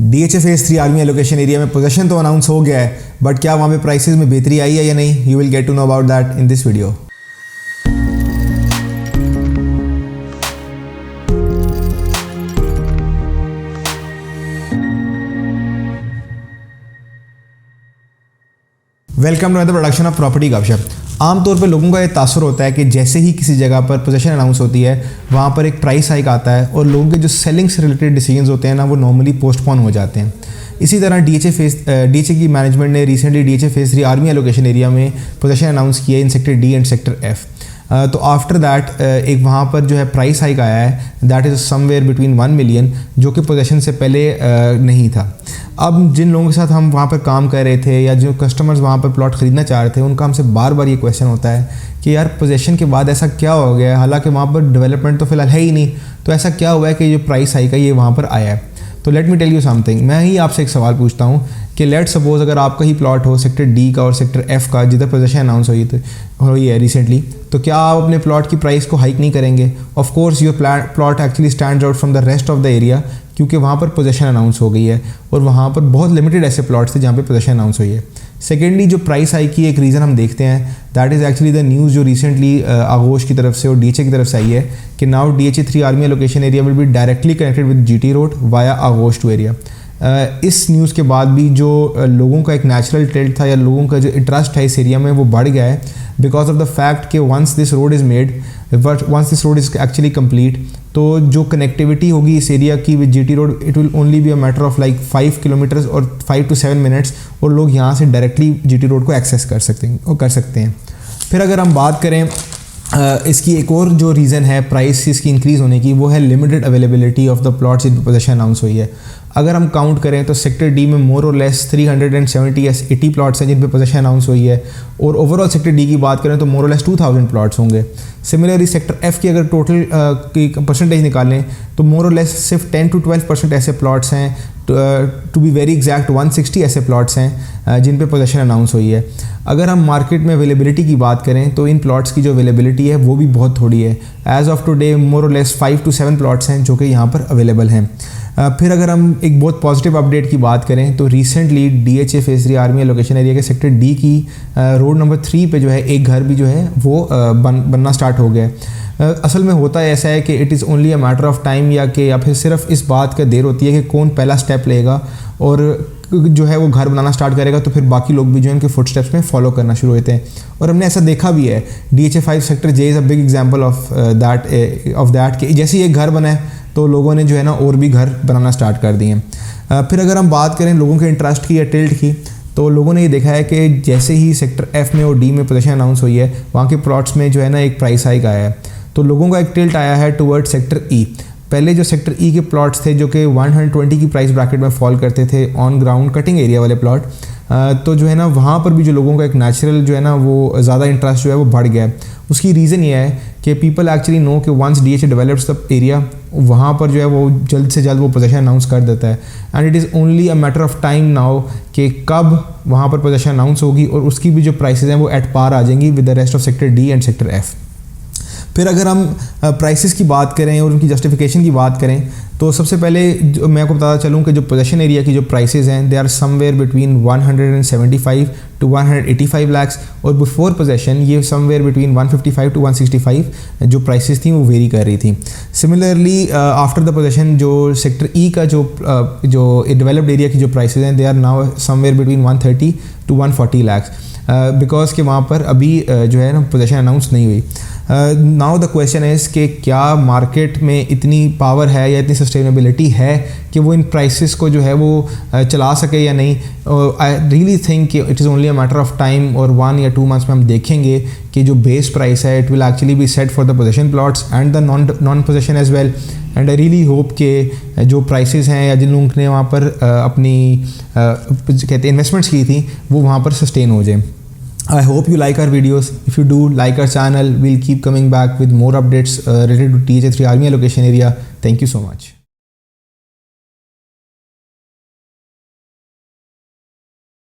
DHA phase 3 army allocation area में position तो announce हो गया है, बट क्या वहाँ पे प्राइसेस में बेहतरी आई है या नहीं, you will get to know about that in this video. Welcome to the production of property Gapshap. आमतौर पर लोगों का ये तासुर होता है कि जैसे ही किसी जगह पर पोजीशन अनाउंस होती है वहाँ पर एक प्राइस हाइक आता है और लोगों के जो सेलिंग से रिलेटेड डिसीजंस होते हैं ना, वो नॉर्मली पोस्टपोन हो जाते हैं। इसी तरह DHA की मैनेजमेंट ने recently DHA phase 3 army allocation area में पोजीशन अनाउंस किया in sector D and sector F। तो आफ्टर दैट एक वहाँ पर जो है प्राइस हाइक आया है, that is somewhere between 1 million, जो कि पोजीशन से पहले नहीं था। अब जिन लोगों के साथ हम वहाँ पर काम कर रहे थे या जो कस्टमर्स वहाँ पर प्लॉट ख़रीदना चाह रहे थे, उनका हमसे बार बार ये क्वेश्चन होता है कि यार पोजीशन के बाद ऐसा क्या हो गया है, हालांकि वहाँ पर डेवलपमेंट तो फिलहाल है ही नहीं, तो ऐसा क्या हुआ है कि जो प्राइस हाइक है ये वहाँ पर आया है। तो let me tell you something. मैं ही आपसे एक सवाल पूछता हूँ कि लेट सपोज अगर आपका ही प्लॉट हो सेक्टर D का और सेक्टर F का, जिधर पोजीशन अनाउंस हुई है रिसेंटली, तो क्या आप अपने प्लॉट की प्राइस को हाइक नहीं करेंगे? Of course your plot actually stands out from the rest of the area, क्योंकि वहाँ पर पोजीशन अनाउंस हो गई है और वहाँ पर बहुत लिमिटेड ऐसे प्लॉट्स थे जहाँ पे पोजीशन अनाउंस हुई है। सेकेंडली, जो प्राइस हाइक की एक रीज़न हम देखते हैं, that is actually the news जो रिसेंटली आगोश की तरफ से और DHA की तरफ से आई है कि now DHA 3 army allocation area will be directly connected with GT road via आगोश 2 एरिया। इस न्यूज़ के बाद भी जो लोगों का एक नेचुरल टिल्ट था या लोगों का जो इंटरेस्ट है इस एरिया में, वो बढ़ गया है बिकॉज ऑफ द फैक्ट कि once this road is actually complete, तो जो कनेक्टिविटी होगी इस एरिया की with GT road, it will only be a matter of like 5 kilometres और 5 to 7 मिनट्स, और लोग यहाँ से डायरेक्टली GT रोड को एक्सेस कर सकते हैं। फिर अगर हम बात करें इसकी एक और जो रीज़न है प्राइस इसकी इंक्रीज़ होने की, वो है limited availability of the plots जिन पर पोजीशन अनाउंस हुई है। अगर हम काउंट करें तो सेक्टर D में मोर और लेस 380 प्लॉट्स हैं जिन पे पोजीशन अनाउंस हुई है, और ओवरऑल सेक्टर D की बात करें तो मोर और लेस 2000 प्लॉट्स होंगे। सिमिलरली सेक्टर F की अगर टोटल की परसेंटेज निकालें तो मोर और लेस सिर्फ 10 to 12% ऐसे प्लॉट्स हैं, टू बी वेरी एग्जैक्ट 160 ऐसे प्लॉट्स हैं जिन पे पोजीशन अनाउंस हुई है। अगर हम मार्केट में अवेलेबिलिटी की बात करें तो इन प्लॉट्स की जो अवेलेबिलिटी है वो भी बहुत थोड़ी है। एज ऑफ टुडे मोर और लेस 5 to 7 प्लॉट्स हैं जो कि यहाँ पर अवेलेबल हैं। फिर अगर हम एक बहुत पॉजिटिव अपडेट की बात करें तो recently DHA phase 3 army allocation area के सेक्टर D की रोड नंबर 3 पे जो है एक घर भी जो है वो बनना स्टार्ट हो गया है। असल में होता है ऐसा है कि it is only a matter of time, या फिर सिर्फ इस बात का देर होती है कि कौन पहला स्टेप लेगा और जो है वो घर बनाना स्टार्ट करेगा, तो फिर बाकी लोग भी जो है उनके फुट स्टेप्स में फॉलो करना शुरू होते हैं। और हमने ऐसा देखा भी है। DHA 5 sector J is a big example of that कि जैसे ही एक घर बना है तो लोगों ने जो है ना और भी घर बनाना स्टार्ट कर दिए हैं। फिर अगर हम बात करें लोगों के इंटरेस्ट की या टिल्ट की, तो लोगों ने ये देखा है कि जैसे ही सेक्टर F में और D में पोजीशन अनाउंस हुई है, वहाँ के प्लॉट्स में जो है ना एक प्राइस हाइक आया है, तो लोगों का एक टिल्ट आया है टुवर्ड सेक्टर E। पहले जो सेक्टर E के प्लॉट्स थे जो कि 120 की प्राइस ब्रैकेट में फॉल करते थे ऑन ग्राउंड कटिंग एरिया वाले प्लॉट, तो जो है ना वहाँ पर भी जो लोगों का एक नेचुरल जो है ना वो ज़्यादा इंटरेस्ट जो है वो बढ़ गया है। उसकी रीज़न ये है कि पीपल एक्चुअली नो कि once DHA develops the area, वहाँ पर जो है वो जल्द से जल्द वो पोजीशन अनाउंस कर देता है, and it is only a matter of time now कि कब वहाँ पर पोजीशन अनाउंस होगी और उसकी भी जो प्राइसेस हैं वो एट पार आ जाएंगी with the rest of sector D and sector F। फिर अगर हम प्राइसेस की बात करें और उनकी जस्टिफिकेशन की बात करें, तो सबसे पहले जो मैं आपको बताता चलूँ कि जो पोजीशन एरिया की जो प्राइसेस हैं, they are somewhere between 175 to 185 lakhs, और बिफोर पोजीशन ये समवेयर बिटवीन 155 to 165 जो प्राइसेस थी वो वेरी कर रही थी। सिमिलरली आफ्टर द पोजीशन जो सेक्टर E का जो डेवलप्ड एरिया की जो प्राइसेस हैं, they are now somewhere between 130 to 140 lakhs, because के वहाँ पर अभी जो है ना पोजीशन अनाउंस नहीं हुई। नाउ द क्वेश्चन इज़ कि क्या मार्केट में इतनी पावर है या इतनी सस्टेनेबिलिटी है कि वो इन प्राइसेस को जो है वो चला सके या नहीं। आई रियली थिंक कि it is only a matter of time, और 1 या 2 मंथ्स में हम देखेंगे कि जो बेस प्राइस है it will actually be set for the position plots and the non position as well. And I really hope कि जो प्राइसेस हैं या जिन लोगों ने वहाँ पर अपनी कहते इन्वेस्टमेंट्स की थी वो वहाँ पर सस्टेन हो जाए। I hope you like our videos. If you do, like our channel. We'll keep coming back with more updates related to DHA 3 Army Allocation Area. Thank you so much.